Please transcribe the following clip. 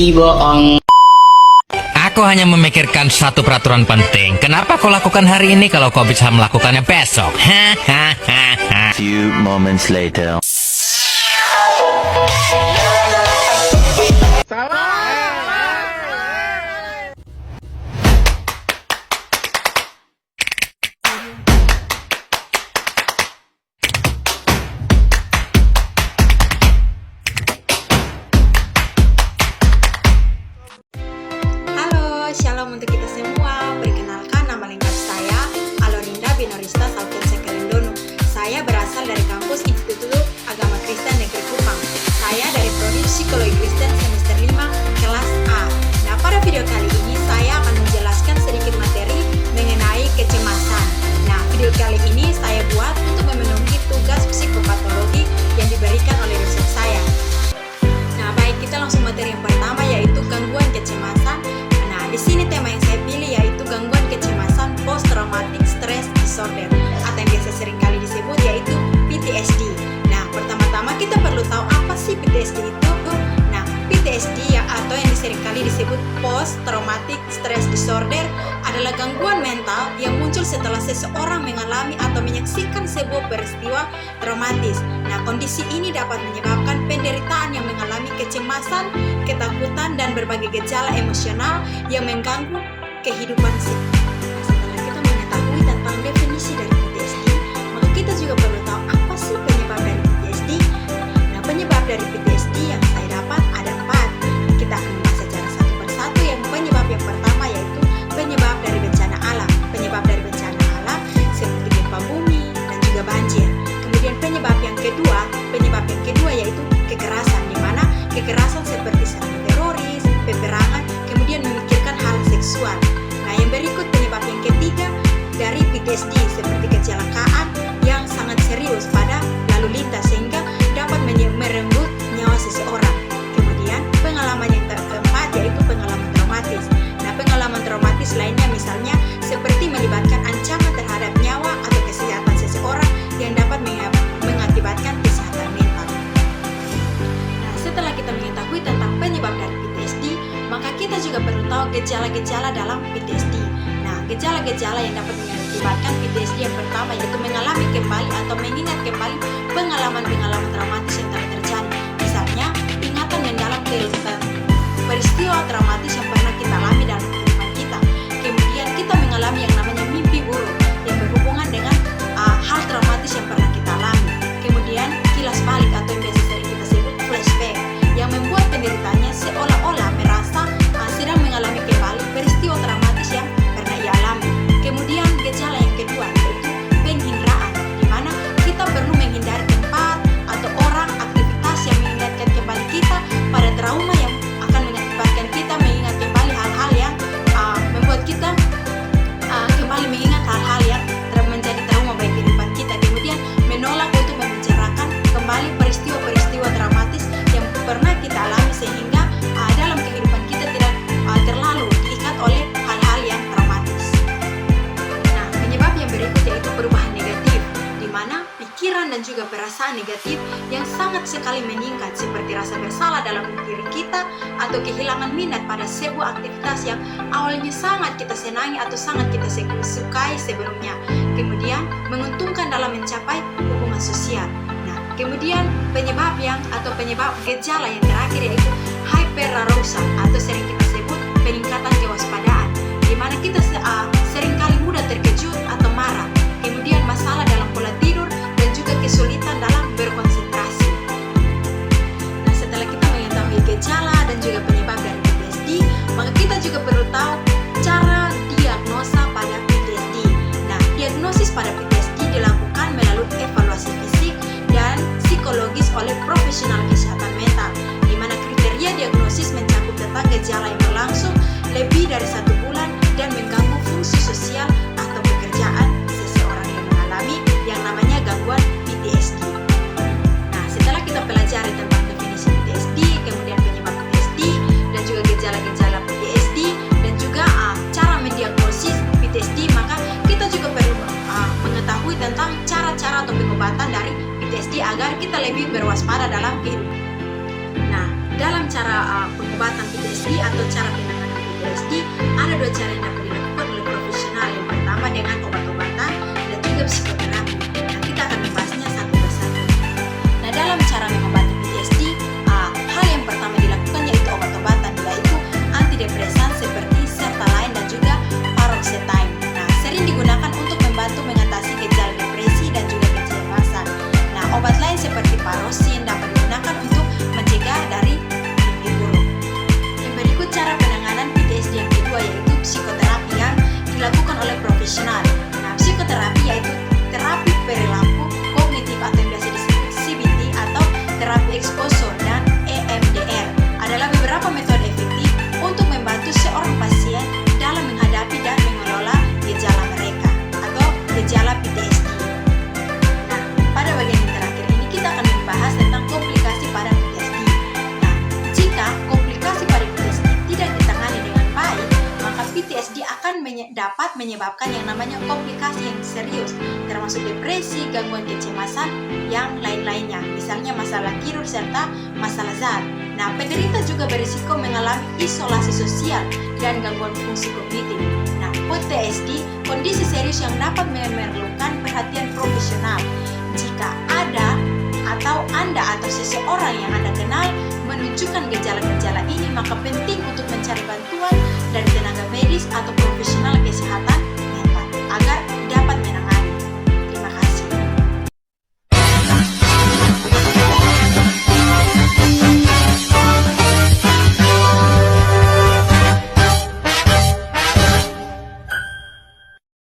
bohong. Aku hanya memikirkan satu peraturan penting. Kenapa kau lakukan hari ini kalau kau bisa melakukannya besok? Hahaha. Few moments later. Halo, shalom untuk kita semua. Perkenalkan, nama lengkap saya Alorinda Binorista Salvensa Kelendono. Saya berasal dari kampus Institut Agama Kristen Negeri Kupang. Saya dari Prodi Psikologi Kristen semester 5 kelas A. Nah, pada video kali ini saya akan menjelaskan sedikit materi mengenai kecemasan. Nah, video kali ini saya buat untuk memenuhi tugas psikopatologi yang diberikan oleh dosen saya. Nah, baik, kita langsung materi yang pertama, yaitu gangguan kecemasan. Nah, di sini tema yang saya pilih yaitu gangguan kecemasan post traumatic stress disorder atau yang biasa seringkali disebut yaitu PTSD. Nah, pertama-tama kita perlu tahu apa sih PTSD itu. Nah, PTSD atau yang seringkali disebut post traumatic stress disorder adalah gangguan mental yang muncul setelah seseorang mengalami atau menyaksikan sebuah peristiwa traumatis. Nah, kondisi ini dapat menyebabkan penderitaan yang mengalami kecemasan, ketakutan, dan berbagai gejala emosional yang mengganggu kehidupan sipil. Nah, setelah kita mengetahui tentang definisi dari PTSD, maka kita juga perlu tahu apa sih penyebab dari PTSD. Nah, penyebab dari PTSD yang saya dapat ada 4. Kita akan membahas secara satu persatu. Yang penyebab yang pertama yaitu penyebab dari bencana alam. Penyebab dari bencana alam seperti gempa bumi dan juga banjir. Kemudian penyebab yang kedua yaitu kekerasan, di mana kekerasan seperti serangan teroris, peperangan, kemudian memikirkan hal seksual. Nah, yang berikut penyebab yang ketiga dari PTSD seperti kecelakaan yang sangat serius pada lalu lintas sehingga dapat merenggut nyawa seseorang. Kemudian pengalaman yang keempat yaitu pengalaman traumatis. Nah, pengalaman traumatis lainnya misalnya seperti melibatkan ancaman terhadap nyawa atau kesehatan seseorang yang dapat mengakibatkan kesehatan mental. Nah, setelah kita mengetahui tentang penyebab dari PTSD, maka kita juga perlu tahu gejala-gejala dalam PTSD. Nah, gejala-gejala yang dapat mengakibatkan PTSD yang pertama yaitu mengalami kembali atau mengingat kembali pengalaman-pengalaman traumatis yang telah terjadi. Misalnya, ingatan yang dalam tentang peristiwa traumatis yang pernah kita alami dalam kehidupan kita. Kemudian kita mengalami yang namanya mimpi buruk yang berhubungan dengan hal traumatis yang pernah kita alami. Kemudian kilas balik atau yang biasa sering kita sebut flashback yang membuat penderitanya seolah-olah merasa sedang mengalami kembali peristiwa traumatis yang pernah ia alami. Kemudian gejala yang kedua yaitu penghindaraan, di mana kita perlu menghindari tempat atau orang, aktivitas yang mengingatkan kembali kita pada trauma yang akan mengakibatkan kita mengingat kembali hal-hal yang membuat kita kembali mengingat hal-hal yang menjadi trauma bagi kehidupan kita. Kemudian menolak untuk membicarakan kembali peristiwa-peristiwa traumatis yang pernah kita alami sehingga dalam kehidupan kita tidak terlalu diikat oleh hal-hal yang traumatis. Nah, penyebab yang berikut yaitu perubahan negatif, di mana pikiran dan juga perasaan negatif yang sangat sekali meningkat seperti rasa bersalah dalam diri kita atau kehilangan minat pada sebuah aktivitas yang awalnya sangat kita senangi atau sangat kita sukai sebelumnya. Kemudian menguntungkan dalam mencapai hubungan sosial. Nah, kemudian penyebab gejala yang terakhir yaitu hyperarousal atau sering kita sebut peningkatan kewaspadaan, di mana kita seringkali mudah terkejut atau marah. Kemudian masalah dalam pola tidur dan juga kesulitan dalam berkonsentrasi. Nah, setelah kita mengetahui gejala dan juga penyebab dari PTSD, maka kita juga perlu tahu cara diagnosa pada PTSD. Nah, diagnosis pada PTSD dilakukan melalui evaluasi fisik dan psikologis oleh profesional kesehatan mental, di mana kriteria diagnosis mencakup tentang gejala yang berlangsung lebih dari 1 bulan dan mengganggu fungsi sosial atau pekerjaan seseorang yang mengalami yang namanya gangguan PTSD. Nah, setelah kita pelajari tentang definisi PTSD, kemudian penyebab PTSD dan juga gejala-gejala PTSD dan juga PTSD atau cara penanganan PTSD, ada dua cara yang dapat dilakukan oleh profesional. Yang pertama dengan obat-obatan dan juga psikoterapi. Nah, kita akan membahasnya satu persatu. Nah, dalam cara mengobati PTSD, hal yang pertama dilakukan yaitu obat-obatan, yaitu antidepresan seperti sertraline dan juga paroxetine. Nah, sering digunakan untuk membantu mengatasi gejala depresi dan juga kecemasan. Nah, obat lain seperti parosin dapat digunakan untuk mencegah dari mimpi buruk. Yang berikut cara penanganan PTSD yang kedua yaitu psikoterapi yang dilakukan oleh profesional. Nah, psikoterapi yaitu terapi perilaku kognitif atau yang biasa disebut CBT atau terapi exposure dan EMDR adalah beberapa metode efektif untuk membantu seorang pasien dalam menghadapi dan mengelola gejala mereka atau gejala PTSD. Nah, pada bagian yang terakhir ini kita akan membahas tentang komplikasi pada PTSD. Nah, jika komplikasi pada PTSD tidak ditangani dengan baik, maka PTSD akan dapat menyebabkan yang namanya komplikasi yang serius, termasuk depresi, gangguan kecemasan, yang lain-lainnya, misalnya masalah tidur serta masalah zat. Nah, penderita juga berisiko mengalami isolasi sosial dan gangguan fungsi kognitif. Nah, PTSD kondisi serius yang dapat memerlukan perhatian profesional. Jika ada atau Anda atau seseorang yang Anda kenal menunjukkan gejala-gejala ini, maka penting untuk mencari bantuan dari tenaga medis atau profesional